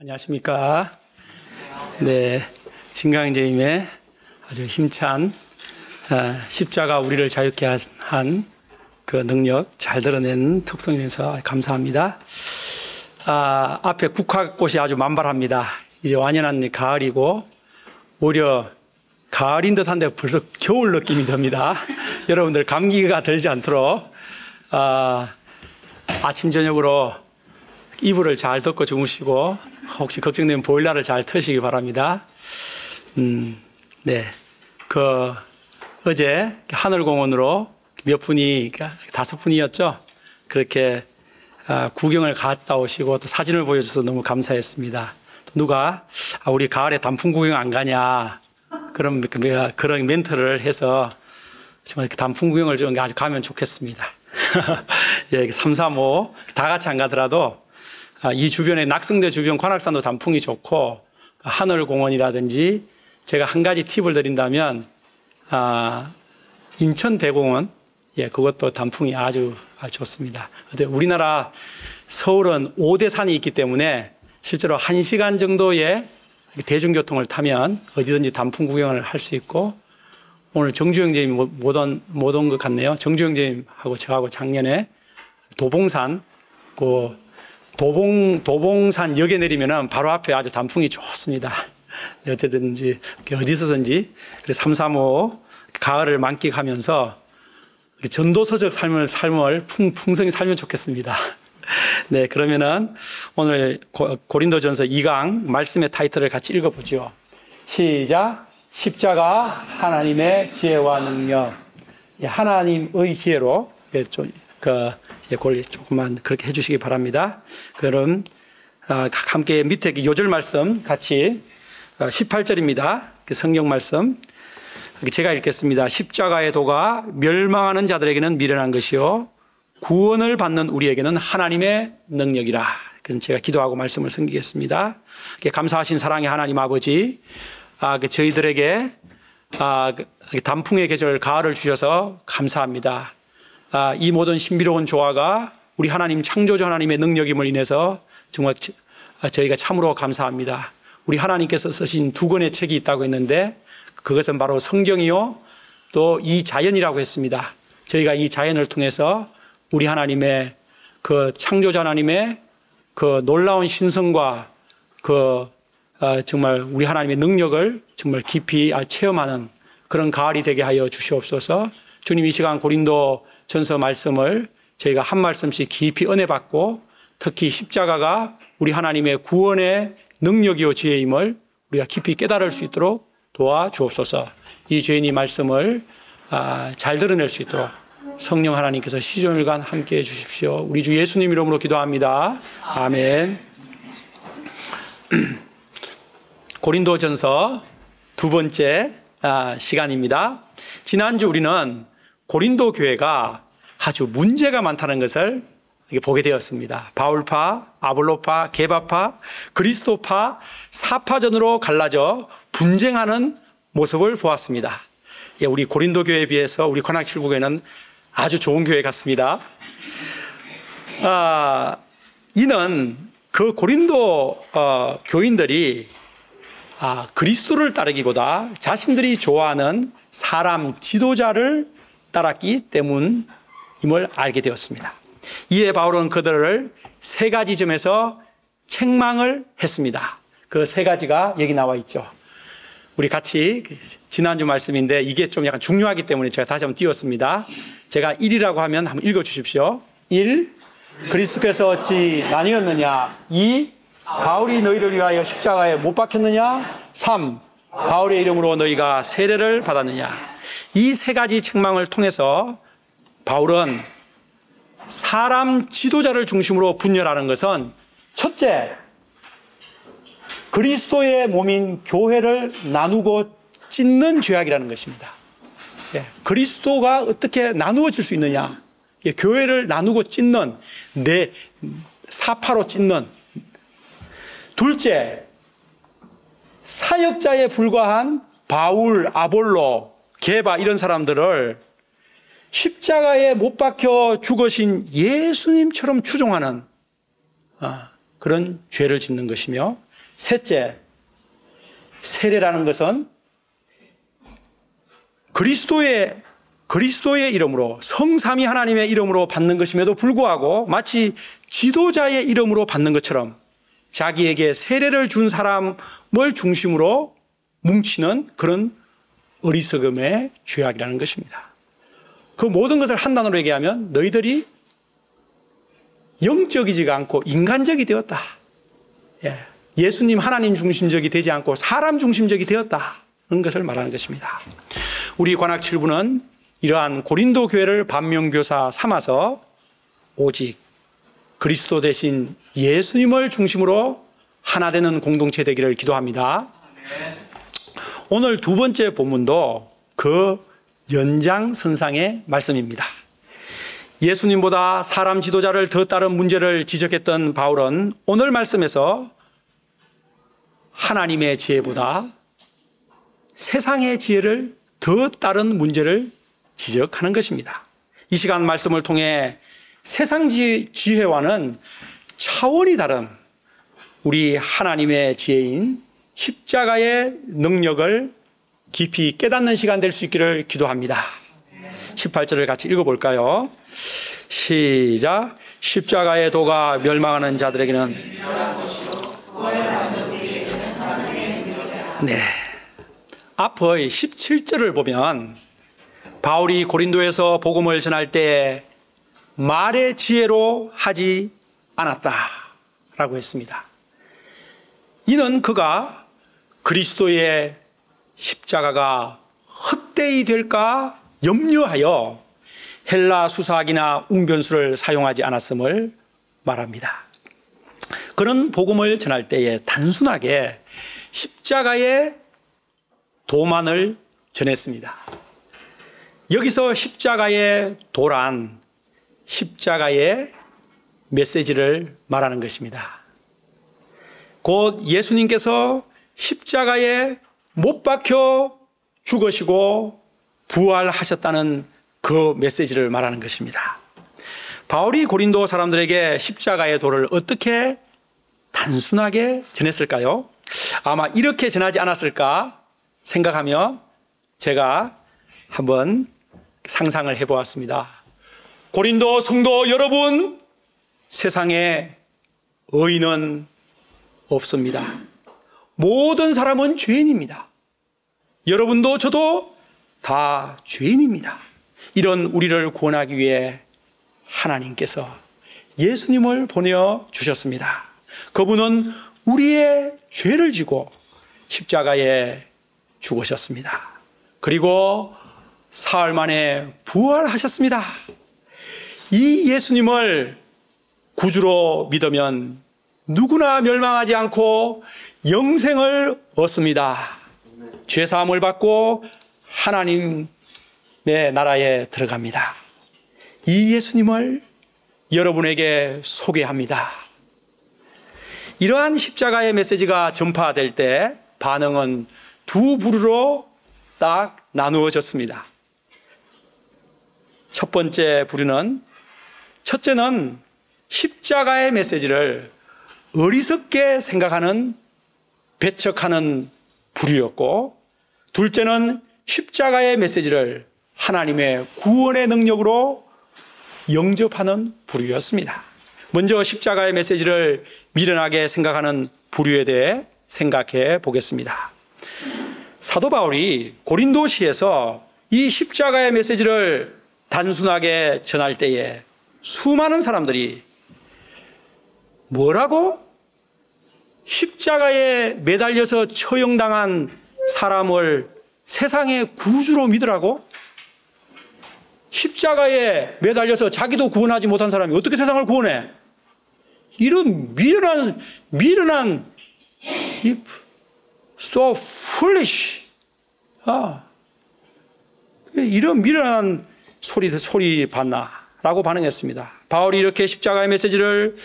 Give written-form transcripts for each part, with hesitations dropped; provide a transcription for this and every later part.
안녕하십니까. 네, 진강제임의 아주 힘찬 십자가 우리를 자유케 한 그 능력 잘 드러낸 특성이라서 감사합니다. 앞에 국화꽃이 아주 만발합니다. 이제 완연한 가을이고 오히려 가을인 듯한데 벌써 겨울 느낌이 듭니다. 여러분들 감기가 들지 않도록 아침 저녁으로 이불을 잘 덮고 주무시고 혹시 걱정되면 보일러를 잘 트시기 바랍니다. 네, 어제 하늘공원으로 몇 분이 5분이었죠. 그렇게 구경을 갔다 오시고 또 사진을 보여줘서 너무 감사했습니다. 누가 우리 가을에 단풍 구경 안 가냐 그런 멘트를 해서 정말 단풍 구경을 좀 아주 가면 좋겠습니다. 예, 3, 4, 5 다 같이 안 가더라도 이 주변에 낙성대 주변 관악산도 단풍이 좋고 하늘공원이라든지 제가 한 가지 팁을 드린다면 인천 대공원, 예, 그것도 단풍이 아주 좋습니다. 우리나라 서울은 5대 산이 있기 때문에 실제로 1시간 정도의 대중교통을 타면 어디든지 단풍 구경을 할 수 있고, 오늘 정주영 선생님이 못 온 것 같네요. 정주영 선생님하고 저하고 작년에 도봉산, 도봉산 역에 내리면은 바로 앞에 아주 단풍이 좋습니다. 어쨌든지 어디서든지 3, 3, 5 가을을 만끽하면서 전도서적 삶을 풍성히 살면 좋겠습니다. 네, 그러면은 오늘 고린도전서 2강 말씀의 타이틀을 같이 읽어보죠. 시작. 십자가 하나님의 지혜와 능력. 하나님의 지혜로 조금만 그렇게 해주시기 바랍니다. 그럼 함께 밑에 요절 말씀 같이 18절입니다. 성경 말씀 제가 읽겠습니다. 십자가의 도가 멸망하는 자들에게는 미련한 것이요 구원을 받는 우리에게는 하나님의 능력이라. 그럼 제가 기도하고 말씀을 섬기겠습니다. 감사하신 사랑의 하나님 아버지, 저희들에게 단풍의 계절 가을을 주셔서 감사합니다. 이 모든 신비로운 조화가 우리 하나님 창조주 하나님의 능력임을 인해서 정말 저희가 참으로 감사합니다. 우리 하나님께서 쓰신 2권의 책이 있다고 했는데 그것은 바로 성경이요 또 이 자연이라고 했습니다. 저희가 이 자연을 통해서 우리 하나님의 창조자 하나님의 놀라운 신성과 정말 우리 하나님의 능력을 정말 깊이 체험하는 그런 가을이 되게 하여 주시옵소서. 주님, 이 시간 고린도 전서 말씀을 저희가 한 말씀씩 깊이 은혜 받고 특히 십자가가 우리 하나님의 구원의 능력이요 지혜임을 우리가 깊이 깨달을 수 있도록 도와주옵소서. 이 죄인이 말씀을 잘 드러낼 수 있도록 성령 하나님께서 시종일관 함께해 주십시오. 우리 주 예수님 이름으로 기도합니다. 아멘. 고린도전서 2번째 시간입니다. 지난주 우리는 고린도 교회가 아주 문제가 많다는 것을 보게 되었습니다. 바울파, 아볼로파, 게바파, 그리스도파, 사파전으로 갈라져 분쟁하는 모습을 보았습니다. 우리 고린도 교회에 비해서 우리 관악칠구교회는 아주 좋은 교회 같습니다. 이는 그 고린도 교인들이 그리스도를 따르기보다 자신들이 좋아하는 사람 지도자를 따랐기 때문임을 알게 되었습니다. 이에 바울은 그들을 3가지 점에서 책망을 했습니다. 그 3가지가 여기 나와 있죠. 우리 같이 지난주 말씀인데 이게 좀 약간 중요하기 때문에 제가 다시 한번 띄웠습니다. 제가 1이라고 하면 한번 읽어주십시오. 1. 그리스도께서 어찌 나뉘었느냐. 2. 바울이 너희를 위하여 십자가에 못 박혔느냐. 3. 바울의 이름으로 너희가 세례를 받았느냐. 이 3가지 책망을 통해서 바울은 사람 지도자를 중심으로 분열하는 것은 첫째, 그리스도의 몸인 교회를 나누고 찢는 죄악이라는 것입니다. 그리스도가 어떻게 나누어질 수 있느냐. 교회를 나누고 찢는, 사파로 찢는. 둘째, 사역자에 불과한 바울, 아볼로, 게바 이런 사람들을 십자가에 못 박혀 죽으신 예수님처럼 추종하는 그런 죄를 짓는 것이며, 셋째, 세례라는 것은 그리스도의 이름으로, 성삼위 하나님의 이름으로 받는 것임에도 불구하고 마치 지도자의 이름으로 받는 것처럼 자기에게 세례를 준 사람을 중심으로 뭉치는 그런 어리석음의 죄악이라는 것입니다. 그 모든 것을 한 단어로 얘기하면 너희들이 영적이지가 않고 인간적이 되었다. 예수님 하나님 중심적이 되지 않고 사람 중심적이 되었다는 것을 말하는 것입니다. 우리 관악 7부는 이러한 고린도 교회를 반면교사 삼아서 오직 그리스도 대신 예수님을 중심으로 하나 되는 공동체 되기를 기도합니다. 오늘 두 번째 본문도 그 연장선상의 말씀입니다. 예수님보다 사람 지도자를 더 따른 문제를 지적했던 바울은 오늘 말씀에서 하나님의 지혜보다 세상의 지혜를 더 따른 문제를 지적하는 것입니다. 이 시간 말씀을 통해 세상 지혜와는 차원이 다른 우리 하나님의 지혜인 십자가의 능력을 깊이 깨닫는 시간 될 수 있기를 기도합니다. 18절을 같이 읽어볼까요? 시작. 십자가의 도가 멸망하는 자들에게는 네. 앞의 17절을 보면 바울이 고린도에서 복음을 전할 때 말의 지혜로 하지 않았다라고 했습니다. 이는 그가 그리스도의 십자가가 헛되이 될까 염려하여 헬라 수사학이나 웅변수를 사용하지 않았음을 말합니다. 그런 복음을 전할 때에 단순하게 십자가의 도만을 전했습니다. 여기서 십자가의 도란 십자가의 메시지를 말하는 것입니다. 곧 예수님께서 십자가에 못 박혀 죽으시고 부활하셨다는 그 메시지를 말하는 것입니다. 바울이 고린도 사람들에게 십자가의 도를 어떻게 단순하게 전했을까요? 아마 이렇게 전하지 않았을까 생각하며 제가 한번 상상을 해보았습니다. 고린도 성도 여러분, 세상에 의인은 없습니다. 모든 사람은 죄인입니다. 여러분도 저도 다 죄인입니다. 이런 우리를 구원하기 위해 하나님께서 예수님을 보내주셨습니다. 그분은 우리의 죄를 지고 십자가에 죽으셨습니다. 그리고 사흘 만에 부활하셨습니다. 이 예수님을 구주로 믿으면 누구나 멸망하지 않고 영생을 얻습니다. 죄사함을 받고 하나님의 나라에 들어갑니다. 이 예수님을 여러분에게 소개합니다. 이러한 십자가의 메시지가 전파될 때 반응은 두 부류로 딱 나누어졌습니다. 첫 번째 부류는, 첫째는 십자가의 메시지를 어리석게 생각하는, 배척하는 부류였고, 둘째는 십자가의 메시지를 하나님의 구원의 능력으로 영접하는 부류였습니다. 먼저 십자가의 메시지를 미련하게 생각하는 부류에 대해 생각해 보겠습니다. 사도 바울이 고린도시에서 이 십자가의 메시지를 단순하게 전할 때에 수많은 사람들이 뭐라고? 십자가에 매달려서 처형당한 사람을 세상의 구주로 믿으라고? 십자가에 매달려서 자기도 구원하지 못한 사람이 어떻게 세상을 구원해? 이런 미련한 so foolish. 이런 미련한 소리 봤나? 라고 반응했습니다. 바울이 이렇게 십자가의 메시지를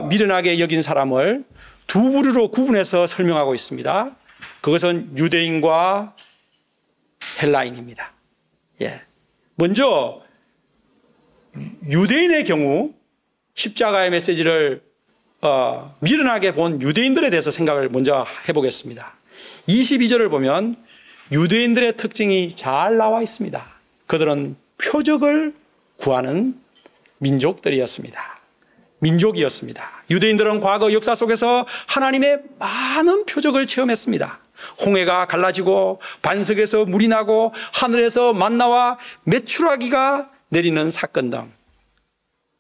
미련하게 여긴 사람을 두 부류로 구분해서 설명하고 있습니다. 그것은 유대인과 헬라인입니다. 먼저 유대인의 경우 십자가의 메시지를 미련하게 본 유대인들에 대해서 생각을 먼저 해보겠습니다. 22절을 보면 유대인들의 특징이 잘 나와 있습니다. 그들은 표적을 구하는 민족이었습니다. 유대인들은 과거 역사 속에서 하나님의 많은 표적을 체험했습니다. 홍해가 갈라지고 반석에서 물이 나고 하늘에서 만나와 메추라기가 내리는 사건 등,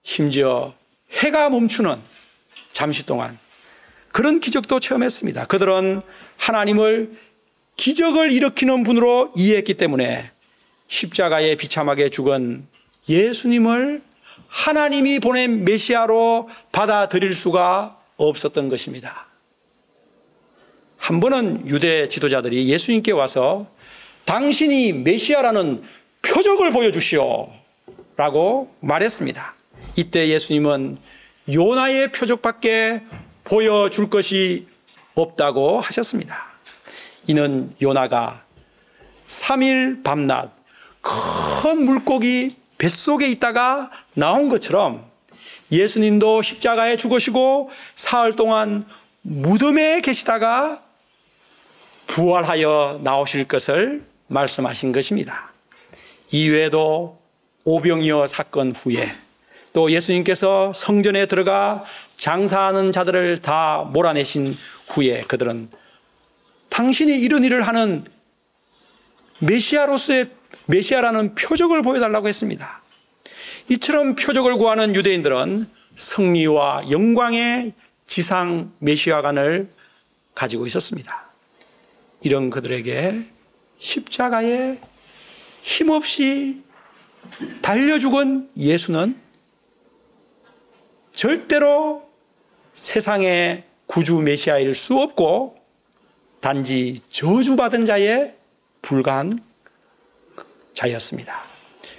심지어 해가 멈추는 잠시 동안 그런 기적도 체험했습니다. 그들은 하나님을 기적을 일으키는 분으로 이해했기 때문에 십자가에 비참하게 죽은 예수님을 하나님이 보낸 메시아로 받아들일 수가 없었던 것입니다. 한 번은 유대 지도자들이 예수님께 와서 당신이 메시아라는 표적을 보여주시오 라고 말했습니다. 이때 예수님은 요나의 표적밖에 보여줄 것이 없다고 하셨습니다. 이는 요나가 3일 밤낮 큰 물고기 뱃속에 있다가 나온 것처럼 예수님도 십자가에 죽으시고 사흘 동안 무덤에 계시다가 부활하여 나오실 것을 말씀하신 것입니다. 이외에도 오병이어 사건 후에 또 예수님께서 성전에 들어가 장사하는 자들을 다 몰아내신 후에 그들은 당신이 이런 일을 하는 메시아라는 표적을 보여달라고 했습니다. 이처럼 표적을 구하는 유대인들은 승리와 영광의 지상 메시아관을 가지고 있었습니다. 이런 그들에게 십자가에 힘없이 달려 죽은 예수는 절대로 세상의 구주 메시아일 수 없고 단지 저주받은 자에 불과한 자였습니다.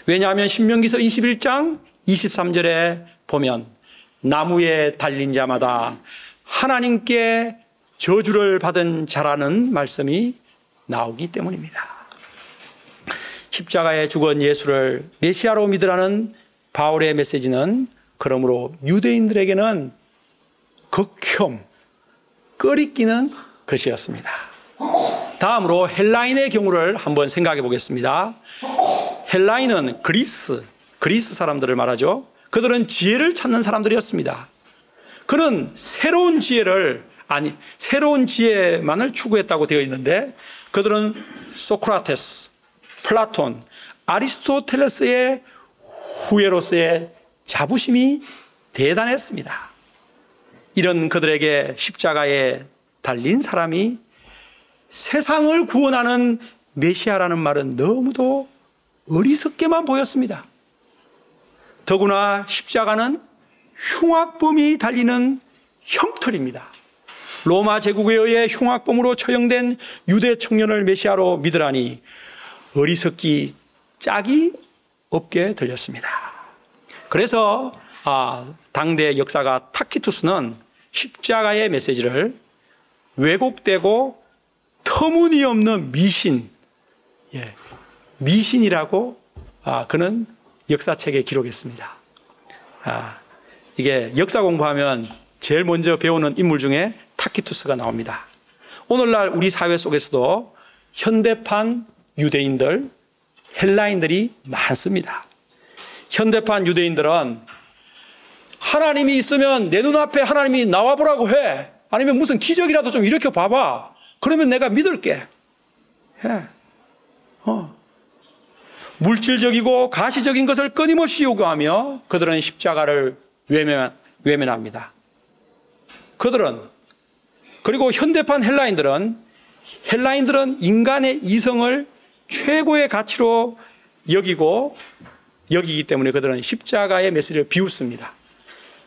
왜냐하면 신명기서 21장 23절에 보면 나무에 달린 자마다 하나님께 저주를 받은 자라는 말씀이 나오기 때문입니다. 십자가에 죽은 예수를 메시아로 믿으라는 바울의 메시지는 그러므로 유대인들에게는 극혐, 꺼리끼는 것이었습니다. 다음으로 헬라인의 경우를 한번 생각해 보겠습니다. 헬라인은 그리스 사람들을 말하죠. 그들은 지혜를 찾는 사람들이었습니다. 그는 새로운 지혜만을 추구했다고 되어 있는데 그들은 소크라테스, 플라톤, 아리스토텔레스의 후예로서의 자부심이 대단했습니다. 이런 그들에게 십자가에 달린 사람이 세상을 구원하는 메시아라는 말은 너무도 어리석게만 보였습니다. 더구나 십자가는 흉악범이 달리는 흉터입니다. 로마 제국에 의해 흉악범으로 처형된 유대 청년을 메시아로 믿으라니 어리석기 짝이 없게 들렸습니다. 그래서 당대 역사가 타키투스는 십자가의 메시지를 왜곡되고 터무니없는 미신이라고 그는 역사책에 기록했습니다. 이게 역사 공부하면 제일 먼저 배우는 인물 중에 타키투스가 나옵니다. 오늘날 우리 사회 속에서도 현대판 유대인들, 헬라인들이 많습니다. 현대판 유대인들은 하나님이 있으면 내 눈앞에 하나님이 나와보라고 해. 아니면 무슨 기적이라도 좀 일으켜 봐봐. 그러면 내가 믿을게. 해. 물질적이고 가시적인 것을 끊임없이 요구하며 그들은 십자가를 외면합니다. 그리고 현대판 헬라인들은 인간의 이성을 최고의 가치로 여기기 때문에 그들은 십자가의 메시지를 비웃습니다.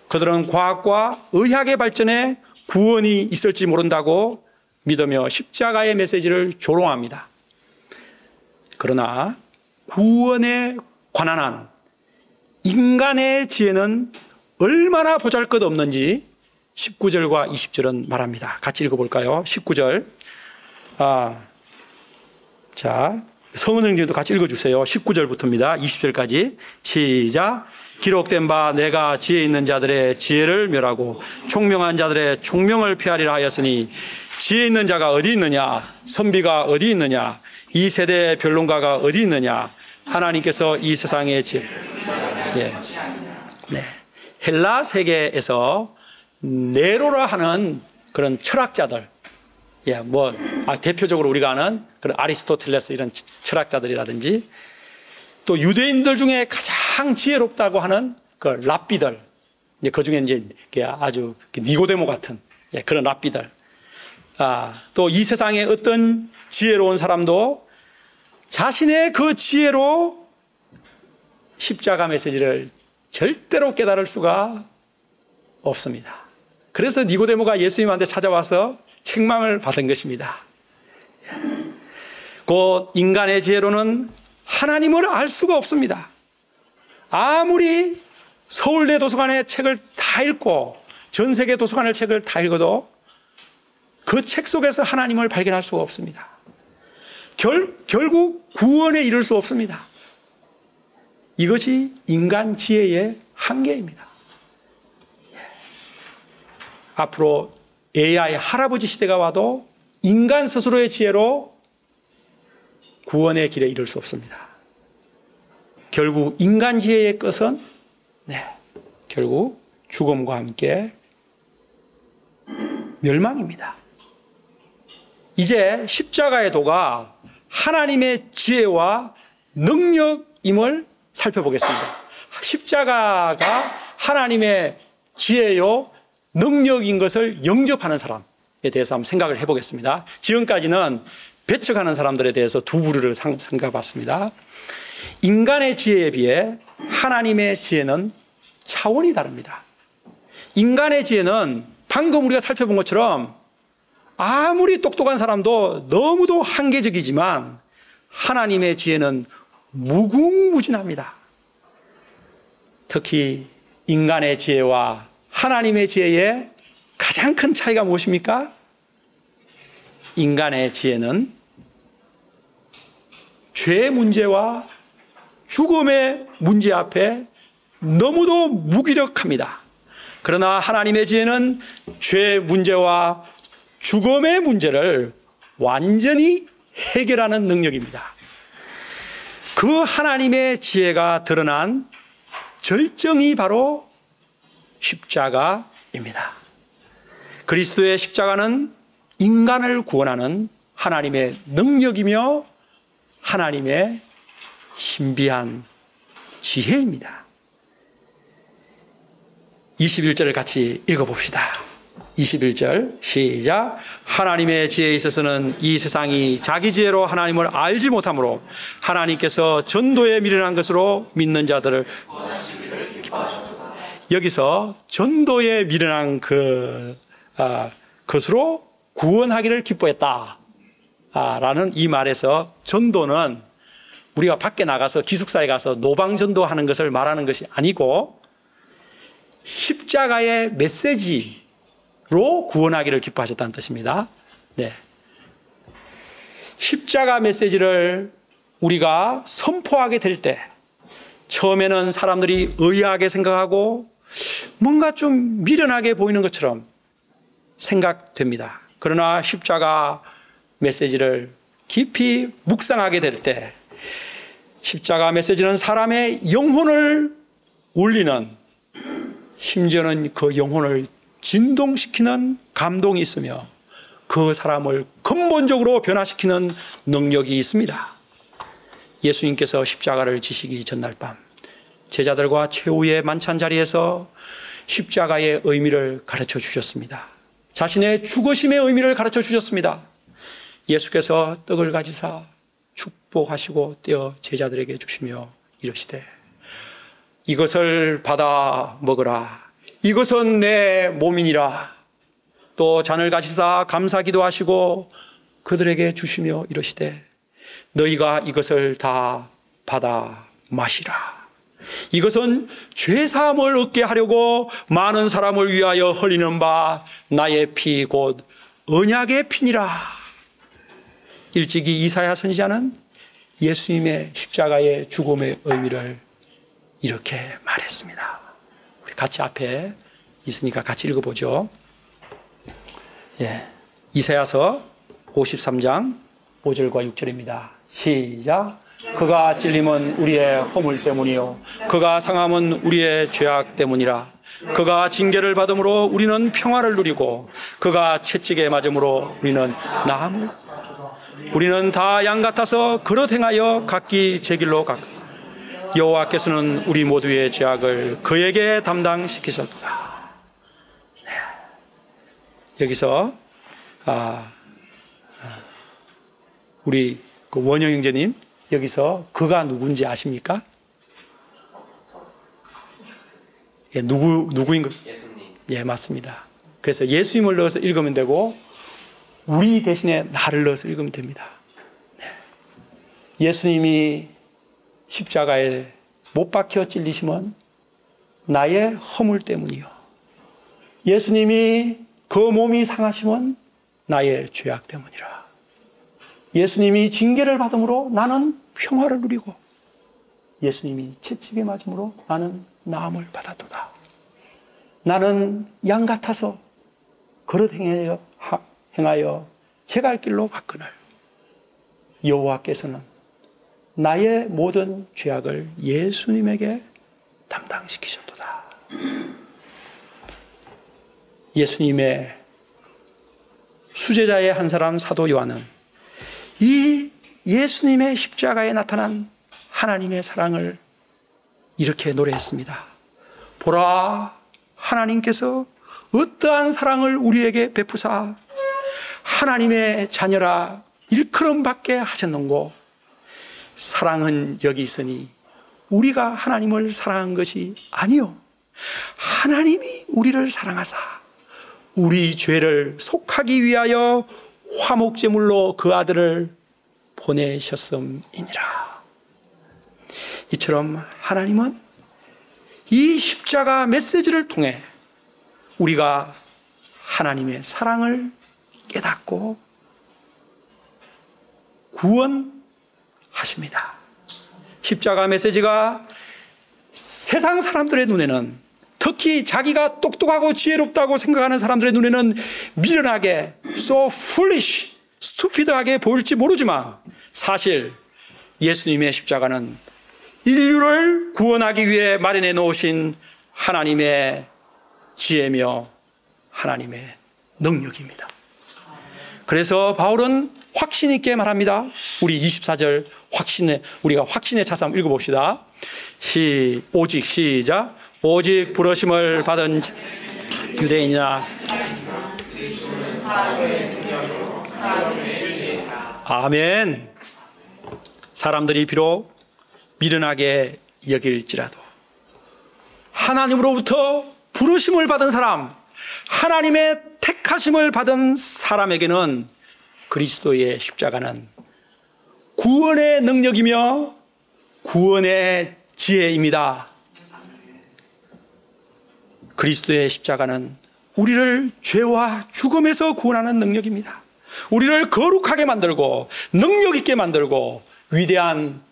그들은 과학과 의학의 발전에 구원이 있을지 모른다고 믿으며 십자가의 메시지를 조롱합니다. 그러나 구원에 관한 한 인간의 지혜는 얼마나 보잘것없는지 19절과 20절은 말합니다. 같이 읽어볼까요? 19절. 성은형님도 같이 읽어주세요. 19절부터입니다. 20절까지. 시작. 기록된 바 내가 지혜 있는 자들의 지혜를 멸하고 총명한 자들의 총명을 피하리라 하였으니 지혜 있는 자가 어디 있느냐? 선비가 어디 있느냐? 이 세대의 변론가가 어디 있느냐? 하나님께서 이 세상의 지혜. 예. 네. 헬라 세계에서 네로라 하는 그런 철학자들, 예, 대표적으로 우리가 아는 그런 아리스토텔레스 이런 철학자들이라든지 또 유대인들 중에 가장 지혜롭다고 하는 그 랍비들, 이제 그 중에 이제 아주 니고데모 같은 그런 랍비들, 또 이 세상의 어떤 지혜로운 사람도 자신의 그 지혜로 십자가 메시지를 절대로 깨달을 수가 없습니다. 그래서 니고데모가 예수님한테 찾아와서 책망을 받은 것입니다. 곧 인간의 지혜로는 하나님을 알 수가 없습니다. 아무리 서울대 도서관의 책을 다 읽고 전 세계 도서관의 책을 다 읽어도 그 책 속에서 하나님을 발견할 수가 없습니다. 결국 구원에 이를 수 없습니다. 이것이 인간 지혜의 한계입니다. 앞으로 AI 할아버지 시대가 와도 인간 스스로의 지혜로 구원의 길에 이를 수 없습니다. 결국 인간 지혜의 끝은 결국 죽음과 함께 멸망입니다. 이제 십자가의 도가 하나님의 지혜와 능력임을 살펴보겠습니다. 십자가가 하나님의 지혜요 능력인 것을 영접하는 사람에 대해서 한번 생각을 해보겠습니다. 지금까지는 배척하는 사람들에 대해서 두 부류를 생각해봤습니다. 인간의 지혜에 비해 하나님의 지혜는 차원이 다릅니다. 인간의 지혜는 방금 우리가 살펴본 것처럼 아무리 똑똑한 사람도 너무도 한계적이지만 하나님의 지혜는 무궁무진합니다. 특히 인간의 지혜와 하나님의 지혜의 가장 큰 차이가 무엇입니까? 인간의 지혜는 죄 문제와 죽음의 문제 앞에 너무도 무기력합니다. 그러나 하나님의 지혜는 죄 문제와 죽음의 문제를 완전히 해결하는 능력입니다. 그 하나님의 지혜가 드러난 절정이 바로 십자가입니다. 그리스도의 십자가는 인간을 구원하는 하나님의 능력이며 하나님의 신비한 지혜입니다. 21절을 같이 읽어봅시다. 21절 시작. 하나님의 지혜에 있어서는 이 세상이 자기 지혜로 하나님을 알지 못하므로 하나님께서 전도에 미련한 것으로 믿는 자들을 여기서 전도에 미련한 것으로 구원하기를 기뻐했다 라는 이 말에서 전도는 우리가 밖에 나가서 기숙사에 가서 노방전도하는 것을 말하는 것이 아니고 십자가의 메시지로 구원하기를 기뻐하셨다는 뜻입니다. 네. 십자가 메시지를 우리가 선포하게 될 때 처음에는 사람들이 의아하게 생각하고 뭔가 좀 미련하게 보이는 것처럼 생각됩니다. 그러나 십자가 메시지를 깊이 묵상하게 될 때 십자가 메시지는 사람의 영혼을 울리는, 심지어는 그 영혼을 진동시키는 감동이 있으며 그 사람을 근본적으로 변화시키는 능력이 있습니다. 예수님께서 십자가를 지시기 전날 밤 제자들과 최후의 만찬 자리에서 십자가의 의미를 가르쳐 주셨습니다. 자신의 죽으심의 의미를 가르쳐 주셨습니다. 예수께서 떡을 가지사 축복하시고 떼어 제자들에게 주시며 이르시되 이것을 받아 먹으라. 이것은 내 몸이니라. 또 잔을 가지사 감사 기도하시고 그들에게 주시며 이르시되 너희가 이것을 다 받아 마시라. 이것은 죄사함을 얻게 하려고 많은 사람을 위하여 흘리는 바 나의 피 곧 언약의 피니라. 일찍이 이사야 선지자는 예수님의 십자가의 죽음의 의미를 이렇게 말했습니다. 우리 같이 앞에 있으니까 같이 읽어보죠. 예. 이사야서 53장 5절과 6절입니다. 시작. 그가 찔림은 우리의 허물 때문이요 그가 상함은 우리의 죄악 때문이라. 그가 징계를 받음으로 우리는 평화를 누리고 그가 채찍에 맞음으로 우리는 나음을. 우리는 다 양 같아서 그릇 행하여 각기 제 길로 갔고 여호와께서는 우리 모두의 죄악을 그에게 담당시키셨도다. 네. 여기서 우리 그 원영 형제님 여기서 그가 누군지 아십니까? 예, 누구인 것? 예수님. 예, 맞습니다. 그래서 예수님을 넣어서 읽으면 되고 우리 대신에 나를 넣어서 읽으면 됩니다. 네. 예수님이 십자가에 못 박혀 찔리심은 나의 허물 때문이요. 예수님이 그 몸이 상하심은 나의 죄악 때문이라. 예수님이 징계를 받음으로 나는 평화를 누리고 예수님이 채찍에 맞음으로 나는 나음을 받았도다. 나는 양 같아서 그릇 행하여 제 갈 길로 갔거늘 여호와께서는 나의 모든 죄악을 예수님에게 담당시키셨도다. 예수님의 수제자의 한 사람 사도 요한은 이 예수님의 십자가에 나타난 하나님의 사랑을 이렇게 노래했습니다. 보라, 하나님께서 어떠한 사랑을 우리에게 베푸사 하나님의 자녀라 일컬음 받게 하셨는고. 사랑은 여기 있으니 우리가 하나님을 사랑한 것이 아니요 하나님이 우리를 사랑하사 우리 죄를 속하기 위하여 화목제물로 그 아들을 보내셨음이니라. 이처럼 하나님은 이 십자가 메시지를 통해 우리가 하나님의 사랑을 깨닫고 구원하십니다. 십자가 메시지가 세상 사람들의 눈에는, 특히 자기가 똑똑하고 지혜롭다고 생각하는 사람들의 눈에는 미련하게, so foolish, stupid하게 보일지 모르지만 사실 예수님의 십자가는 인류를 구원하기 위해 마련해 놓으신 하나님의 지혜며 하나님의 능력입니다. 그래서 바울은 확신 있게 말합니다. 우리 24절 우리가 확신의 차서 한번 읽어봅시다. 오직 시작. 오직 부르심을 받은 유대인이나 아멘. 사람들이 비록 미련하게 여길지라도 하나님으로부터 부르심을 받은 사람, 하나님의 택하심을 받은 사람에게는 그리스도의 십자가는 구원의 능력이며 구원의 지혜입니다. 그리스도의 십자가는 우리를 죄와 죽음에서 구원하는 능력입니다. 우리를 거룩하게 만들고 능력 있게 만들고 위대한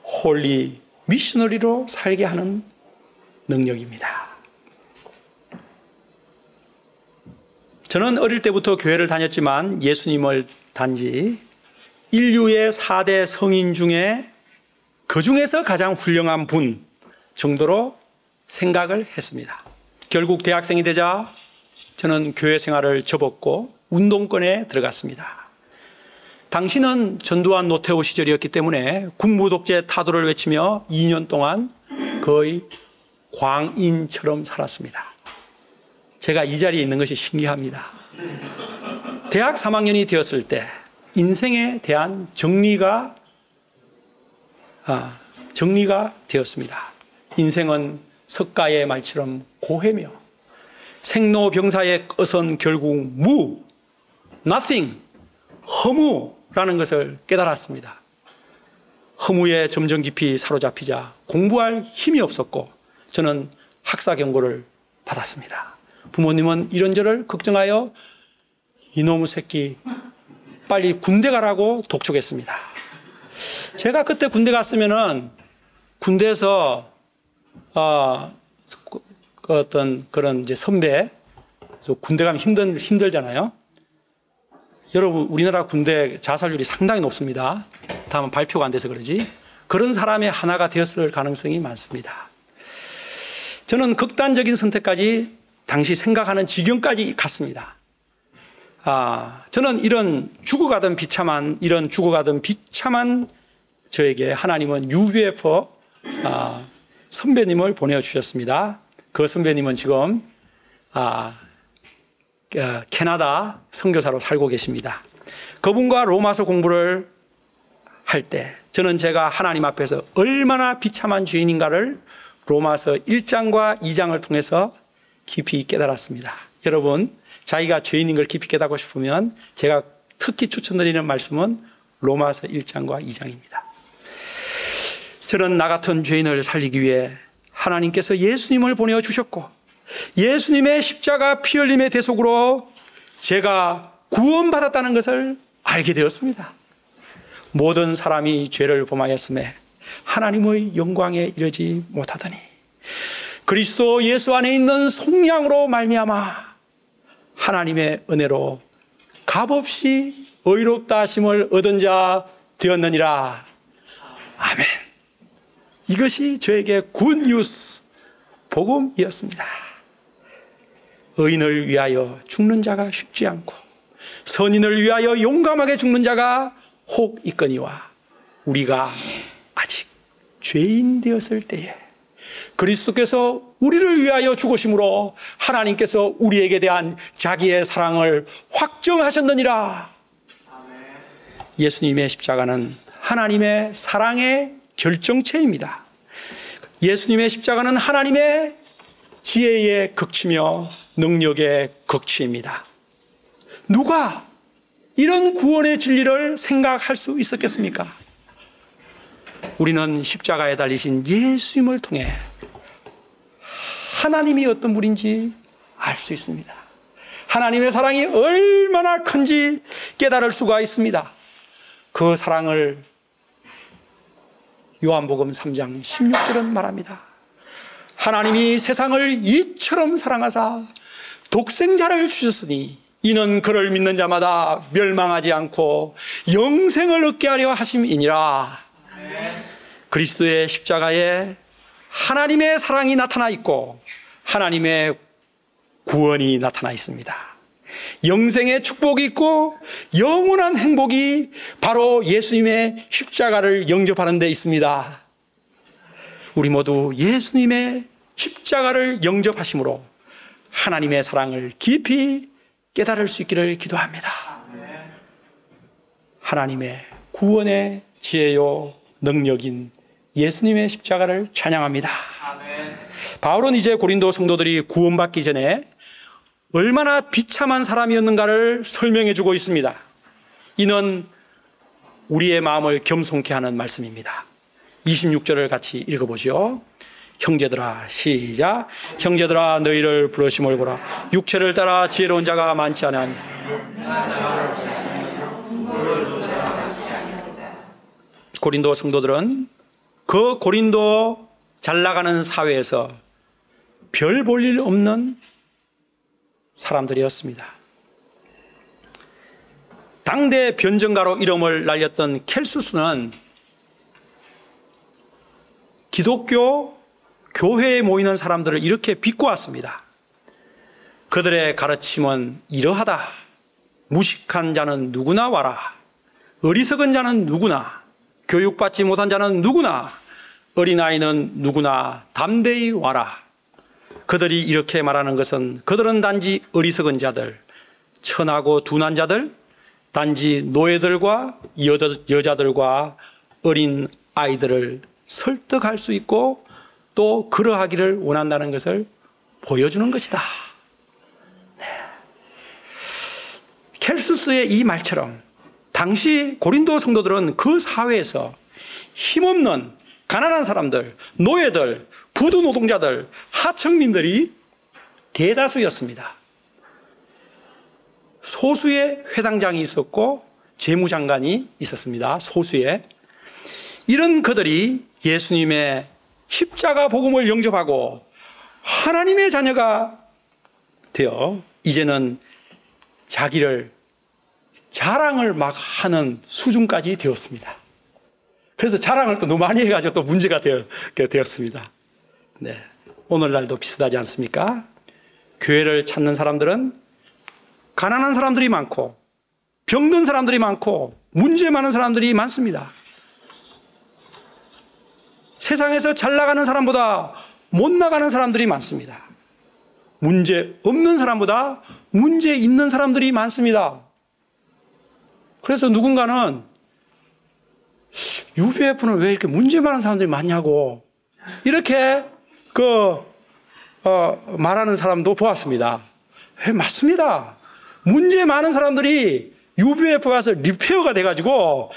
홀리 미셔너리로 살게 하는 능력입니다. 저는 어릴 때부터 교회를 다녔지만 예수님을 단지 인류의 4대 성인 중에 그 중에서 가장 훌륭한 분 정도로 생각을 했습니다. 결국 대학생이 되자 저는 교회 생활을 접었고 운동권에 들어갔습니다. 당시는 전두환 노태우 시절이었기 때문에 군부 독재 타도를 외치며 2년 동안 거의 광인처럼 살았습니다. 제가 이 자리에 있는 것이 신기합니다. 대학 3학년이 되었을 때 인생에 대한 정리가 되었습니다. 인생은 석가의 말처럼 고해며 생로병사의 것은 결국 nothing, 허무라는 것을 깨달았습니다. 허무에 점점 깊이 사로잡히자 공부할 힘이 없었고 저는 학사 경고를 받았습니다. 부모님은 이런저런 걱정하여 이놈의 새끼 빨리 군대 가라고 독촉했습니다. 제가 그때 군대 갔으면은 군대에서 어떤 그런 이제 선배, 군대 가면 힘들잖아요. 여러분, 우리나라 군대 자살률이 상당히 높습니다. 다만 발표가 안 돼서 그러지. 그런 사람의 하나가 되었을 가능성이 많습니다. 저는 극단적인 선택까지 당시 생각하는 지경까지 갔습니다. 저는 이런 죽어가던 비참한 저에게 하나님은 UBF 선배님을 보내주셨습니다. 그 선배님은 지금 캐나다 선교사로 살고 계십니다. 그분과 로마서 공부를 할 때 저는 제가 하나님 앞에서 얼마나 비참한 죄인인가를 로마서 1장과 2장을 통해서 깊이 깨달았습니다. 여러분, 자기가 죄인인 걸 깊이 깨닫고 싶으면 제가 특히 추천드리는 말씀은 로마서 1장과 2장입니다. 저는 나 같은 죄인을 살리기 위해 하나님께서 예수님을 보내주셨고 예수님의 십자가 피 흘림의 대속으로 제가 구원받았다는 것을 알게 되었습니다. 모든 사람이 죄를 범하였음에 하나님의 영광에 이르지 못하더니 그리스도 예수 안에 있는 속량으로 말미암아 하나님의 은혜로 값없이 의롭다 하심을 얻은 자 되었느니라. 아멘. 이것이 저에게 굿뉴스 복음이었습니다. 의인을 위하여 죽는 자가 쉽지 않고 선인을 위하여 용감하게 죽는 자가 혹 있거니와 우리가 아직 죄인 되었을 때에 그리스도께서 우리를 위하여 죽으심으로 하나님께서 우리에게 대한 자기의 사랑을 확정하셨느니라. 예수님의 십자가는 하나님의 사랑의 결정체입니다. 예수님의 십자가는 하나님의 지혜의 극치며 능력의 극치입니다. 누가 이런 구원의 진리를 생각할 수 있었겠습니까? 우리는 십자가에 달리신 예수님을 통해 하나님이 어떤 분인지 알 수 있습니다. 하나님의 사랑이 얼마나 큰지 깨달을 수가 있습니다. 그 사랑을 요한복음 3장 16절은 말합니다. 하나님이 세상을 이처럼 사랑하사 독생자를 주셨으니 이는 그를 믿는 자마다 멸망하지 않고 영생을 얻게 하려 하심이니라. 그리스도의 십자가에 하나님의 사랑이 나타나 있고 하나님의 구원이 나타나 있습니다. 영생의 축복이 있고 영원한 행복이 바로 예수님의 십자가를 영접하는 데 있습니다. 우리 모두 예수님의 십자가를 영접하심으로 하나님의 사랑을 깊이 깨달을 수 있기를 기도합니다. 하나님의 구원의 지혜요 능력인 예수님의 십자가를 찬양합니다. 바울은 이제 고린도 성도들이 구원받기 전에 얼마나 비참한 사람이었는가를 설명해 주고 있습니다. 이는 우리의 마음을 겸손케 하는 말씀입니다. 26절을 같이 읽어보시오. 형제들아, 시작. 형제들아, 너희를 부르심을 보라. 육체를 따라 지혜로운 자가 많지 않으니 고린도 성도들은 그 고린도 잘 나가는 사회에서 별 볼 일 없는 사람들이었습니다. 당대 변정가로 이름을 날렸던 켈수스는 기독교 교회에 모이는 사람들을 이렇게 비꼬았습니다. 그들의 가르침은 이러하다. 무식한 자는 누구나 와라. 어리석은 자는 누구나, 교육받지 못한 자는 누구나, 어린아이는 누구나 담대히 와라. 그들이 이렇게 말하는 것은 그들은 단지 어리석은 자들, 천하고 둔한 자들, 단지 노예들과 여자들과 어린 아이들을 설득할 수 있고 또 그러하기를 원한다는 것을 보여주는 것이다. 네. 켈수스의 이 말처럼 당시 고린도 성도들은 그 사회에서 힘없는 가난한 사람들, 노예들, 부두 노동자들, 하층민들이 대다수였습니다. 소수의 회당장이 있었고 재무장관이 있었습니다. 소수의. 이런 그들이 예수님의 십자가 복음을 영접하고 하나님의 자녀가 되어 이제는 자기를 자랑을 막 하는 수준까지 되었습니다. 그래서 자랑을 또 너무 많이 해가지고 또 문제가 되었습니다. 네. 오늘날도 비슷하지 않습니까? 교회를 찾는 사람들은 가난한 사람들이 많고 병든 사람들이 많고 문제 많은 사람들이 많습니다. 세상에서 잘 나가는 사람보다 못 나가는 사람들이 많습니다. 문제 없는 사람보다 문제 있는 사람들이 많습니다. 그래서 누군가는 UBF는 왜 이렇게 문제 많은 사람들이 많냐고 이렇게 말하는 사람도 보았습니다. 맞습니다. 문제 많은 사람들이 UBF 가서 리페어가 돼가지고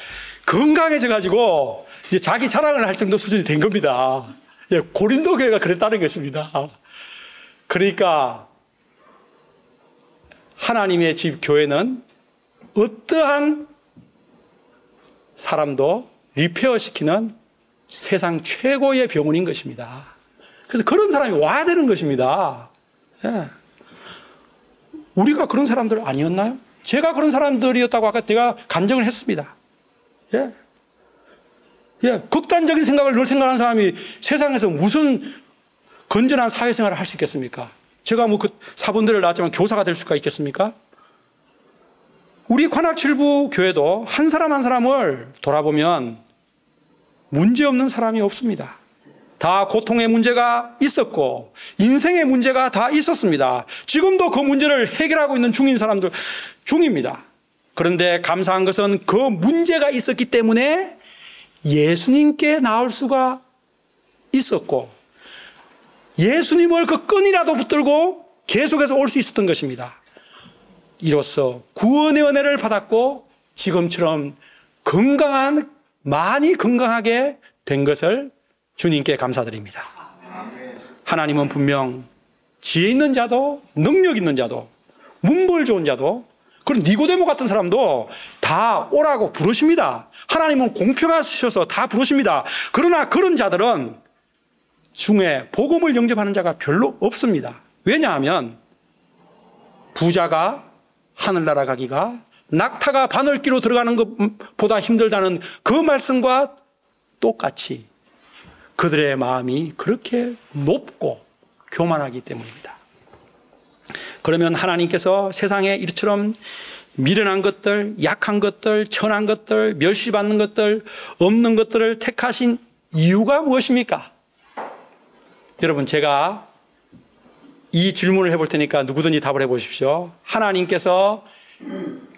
건강해져가지고 이제 자기 자랑을 할 정도 수준이 된 겁니다. 고린도 교회가 그랬다는 것입니다. 그러니까 하나님의 집 교회는 어떠한 사람도 리페어시키는 세상 최고의 병원인 것입니다. 그래서 그런 사람이 와야 되는 것입니다. 예. 우리가 그런 사람들 아니었나요? 제가 그런 사람들이었다고 아까 제가 간증을 했습니다. 예. 예. 극단적인 생각을 늘 생각하는 사람이 세상에서 무슨 건전한 사회생활을 할 수 있겠습니까? 제가 뭐 그 사본대를 나왔지만 교사가 될 수가 있겠습니까? 우리 관악칠부 교회도 한 사람 한 사람을 돌아보면 문제없는 사람이 없습니다. 다 고통의 문제가 있었고 인생의 문제가 다 있었습니다. 지금도 그 문제를 해결하고 있는 중인 사람들 중입니다. 그런데 감사한 것은 그 문제가 있었기 때문에 예수님께 나올 수가 있었고 예수님을 그 끈이라도 붙들고 계속해서 올 수 있었던 것입니다. 이로써 구원의 은혜를 받았고 지금처럼 많이 건강하게 된 것을 주님께 감사드립니다. 하나님은 분명 지혜 있는 자도 능력 있는 자도 문벌 좋은 자도 그런 니고데모 같은 사람도 다 오라고 부르십니다. 하나님은 공평하셔서 다 부르십니다. 그러나 그런 자들은 중에 복음을 영접하는 자가 별로 없습니다. 왜냐하면 부자가 하늘나라 가기가 낙타가 바늘기로 들어가는 것보다 힘들다는 그 말씀과 똑같이 그들의 마음이 그렇게 높고 교만하기 때문입니다. 그러면 하나님께서 세상에 이처럼 미련한 것들, 약한 것들, 천한 것들, 멸시받는 것들, 없는 것들을 택하신 이유가 무엇입니까? 여러분, 제가 이 질문을 해볼 테니까 누구든지 답을 해보십시오. 하나님께서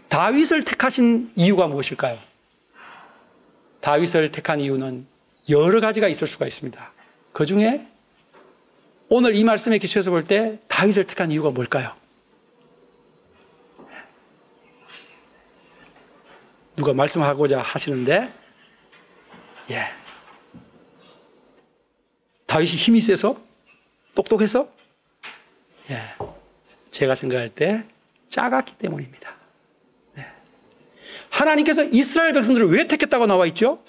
다윗을 택하신 이유가 무엇일까요? 다윗을 택한 이유는 여러 가지가 있을 수가 있습니다. 그 중에 오늘 이 말씀에 기초해서 볼 때 다윗을 택한 이유가 뭘까요? 누가 말씀하고자 하시는데, 예. 다윗이 힘이 세서? 똑똑해서? 예. 제가 생각할 때 작았기 때문입니다. 네. 하나님께서 이스라엘 백성들을 왜 택했다고 나와 있죠?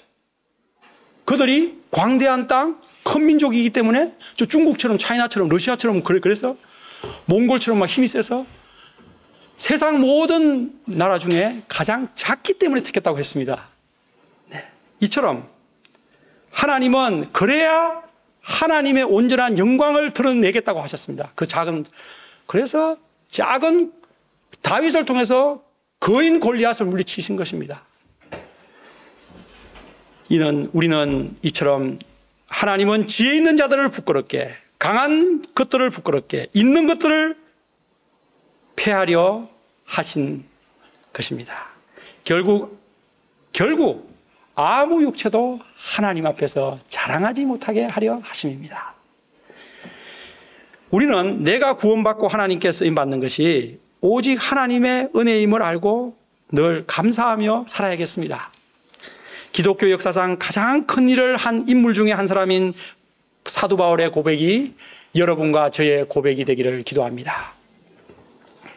그들이 광대한 땅, 큰 민족이기 때문에 저 중국처럼 차이나처럼 러시아처럼 그래서 몽골처럼 막 힘이 세서 세상 모든 나라 중에 가장 작기 때문에 택했다고 했습니다. 네. 이처럼 하나님은 그래야 하나님의 온전한 영광을 드러내겠다고 하셨습니다. 그래서 작은 다윗을 통해서 거인 골리앗을 물리치신 것입니다. 우리는 이처럼 하나님은 지혜 있는 자들을 부끄럽게, 강한 것들을 부끄럽게, 있는 것들을 폐하려 하신 것입니다. 결국 아무 육체도 하나님 앞에서 자랑하지 못하게 하려 하심입니다. 우리는 내가 구원받고 하나님께 쓰임받는 것이 오직 하나님의 은혜임을 알고 늘 감사하며 살아야겠습니다. 기독교 역사상 가장 큰 일을 한 인물 중에 한 사람인 사도 바울의 고백이 여러분과 저의 고백이 되기를 기도합니다.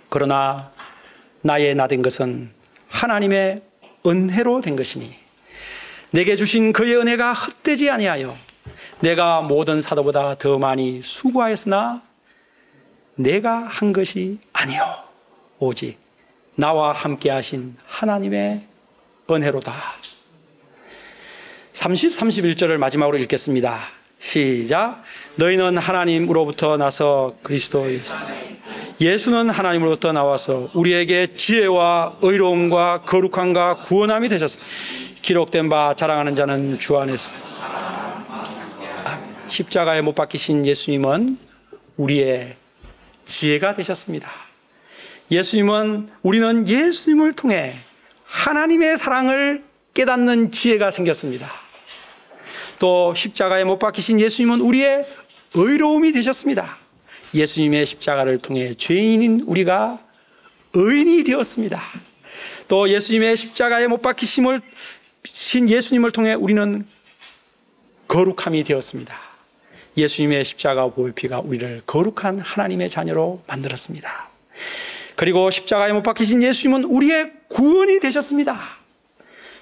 그러나 나의 나된 것은 하나님의 은혜로 된 것이니 내게 주신 그의 은혜가 헛되지 아니하여 내가 모든 사도보다 더 많이 수고하였으나 내가 한 것이 아니요 오직 나와 함께 하신 하나님의 은혜로다. 30, 31절을 마지막으로 읽겠습니다. 시작. 너희는 하나님으로부터 나서 그리스도 예수는 하나님으로부터 나와서 우리에게 지혜와 의로움과 거룩함과 구원함이 되셨습니다. 기록된 바 자랑하는 자는 주 안에서. 십자가에 못 박히신 예수님은 우리의 지혜가 되셨습니다. 우리는 예수님을 통해 하나님의 사랑을 깨닫는 지혜가 생겼습니다. 또 십자가에 못 박히신 예수님은 우리의 의로움이 되셨습니다. 예수님의 십자가를 통해 죄인인 우리가 의인이 되었습니다. 또 예수님의 십자가에 못 박히신 예수님을 통해 우리는 거룩함이 되었습니다. 예수님의 십자가 보혈 피가 우리를 거룩한 하나님의 자녀로 만들었습니다. 그리고 십자가에 못 박히신 예수님은 우리의 구원이 되셨습니다.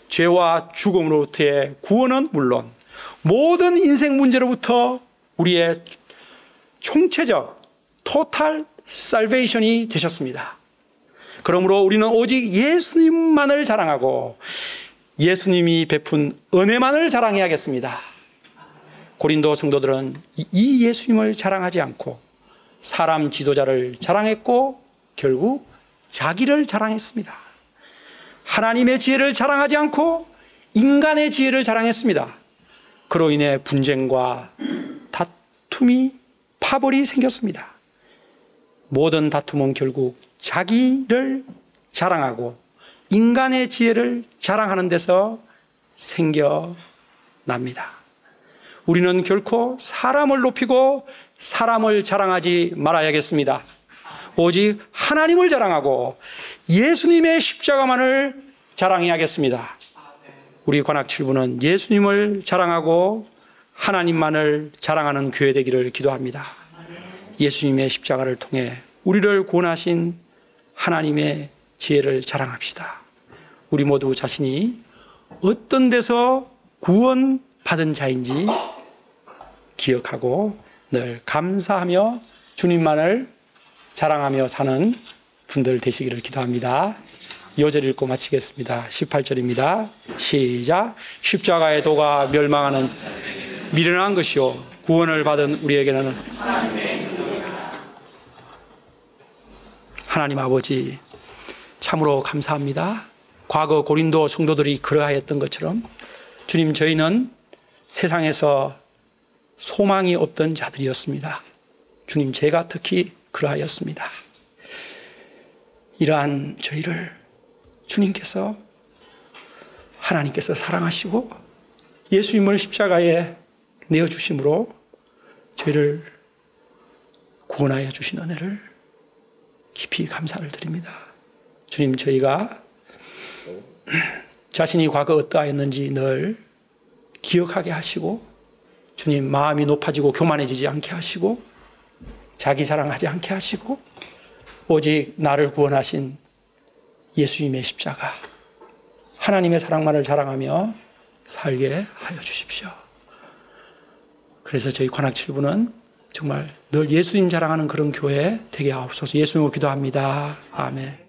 죄와 죽음으로부터의 구원은 물론 모든 인생 문제로부터 우리의 총체적 토탈 살베이션이 되셨습니다. 그러므로 우리는 오직 예수님만을 자랑하고 예수님이 베푼 은혜만을 자랑해야겠습니다. 고린도 성도들은 이 예수님을 자랑하지 않고 사람 지도자를 자랑했고 결국 자기를 자랑했습니다. 하나님의 지혜를 자랑하지 않고 인간의 지혜를 자랑했습니다. 그로 인해 분쟁과 다툼이 파벌이 생겼습니다. 모든 다툼은 결국 자기를 자랑하고 인간의 지혜를 자랑하는 데서 생겨납니다. 우리는 결코 사람을 높이고 사람을 자랑하지 말아야겠습니다. 오직 하나님을 자랑하고 예수님의 십자가만을 자랑해야겠습니다. 우리 관악칠부는 예수님을 자랑하고 하나님만을 자랑하는 교회 되기를 기도합니다. 예수님의 십자가를 통해 우리를 구원하신 하나님의 지혜를 자랑합시다. 우리 모두 자신이 어떤 데서 구원받은 자인지 기억하고 늘 감사하며 주님만을 자랑하며 사는 분들 되시기를 기도합니다. 요절 읽고 마치겠습니다. 18절입니다. 시작. 십자가의 도가 멸망하는 미련한 것이요 구원을 받은 우리에게는 하나님 아버지 참으로 감사합니다. 과거 고린도 성도들이 그러하였던 것처럼 주님, 저희는 세상에서 소망이 없던 자들이었습니다. 주님, 제가 특히 그러하였습니다. 이러한 저희를 주님께서, 하나님께서 사랑하시고 예수님을 십자가에 내어주심으로 저희를 구원하여 주신 은혜를 깊이 감사를 드립니다. 주님, 저희가 자신이 과거 어떠하였는지 늘 기억하게 하시고 주님, 마음이 높아지고 교만해지지 않게 하시고 자기 자랑하지 않게 하시고 오직 나를 구원하신 예수님의 십자가, 하나님의 사랑만을 자랑하며 살게 하여 주십시오. 그래서 저희 관악칠부는 정말 늘 예수님 자랑하는 그런 교회 되게 하옵소서. 예수님으로 기도합니다. 아멘.